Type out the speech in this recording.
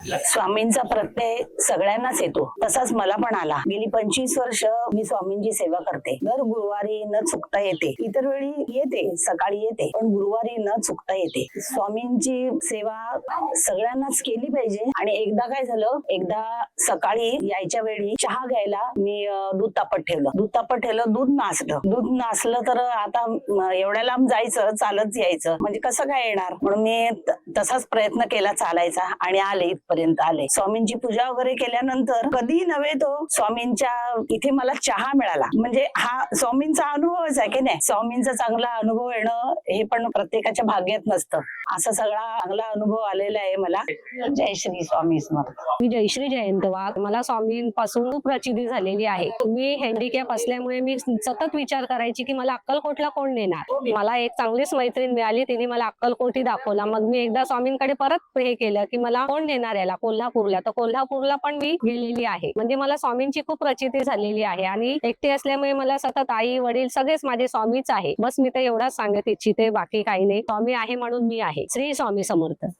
स्वामींचा प्रत्यय सगळ्यांनाच येतो, तसाच मला पण आला। गेली 25 वर्ष मी स्वामींची सेवा करते। दर गुरुवारी न चुकता येते, इतर वेळी येते, सकाळी येते, पण गुरुवारी न चुकता येते। स्वामींची सेवा सगळ्यांनाच केली पाहिजे। आणि एकदा काय झालं, एकदा सकाळी यायच्या वेळी चहा घ्यायला मी दूध तापत ठेवलं, दूध नासलं तर आता एवढ्या लांब जायचं, चालत यायचं, म्हणजे कसं काय येणार, म्हणून मी तसाच प्रयत्न केला चालायचा आणि आले, इथपर्यंत आले। स्वामींची पूजा वगैरे केल्यानंतर कधी नव्हे तो स्वामींच्या इथे मला चहा मिळाला, म्हणजे हा स्वामींचा अनुभवच आहे की नाही। स्वामींचा चांगला अनुभव येणं हे पण प्रत्येकाच्या भाग्यात नसतं, असा सगळा चांगला अनुभव आलेला आहे मला। जय श्री स्वामी समर्थ। मी जयश्री जयंत वाघ। मला स्वामींपासून खूप प्रचिती झालेली आहे। मी हँडिकॅप असल्यामुळे मी सतत विचार करायची की मला अक्कलकोटला कोण नेणार। मला एक चांगलीच मैत्रीण मिळाली, तिने मला अक्कलकोटी दाखवला। मग मी एकदा स्वामींकडे परत हे केलं की मला कोण नेणार याला कोल्हापूरला, तर कोल्हापूरला पण मी गेलेली आहे। म्हणजे मला स्वामींची खूप प्रचिती झालेली आहे आणि एकटी असल्यामुळे मला सतत आई वडील सगळेच माझे स्वामीच आहे। बस मी तर एवढाच सांगत इच्छिते, बाकी काही नाही। स्वामी आहे म्हणून मी आहे। श्री स्वामी समर्थ।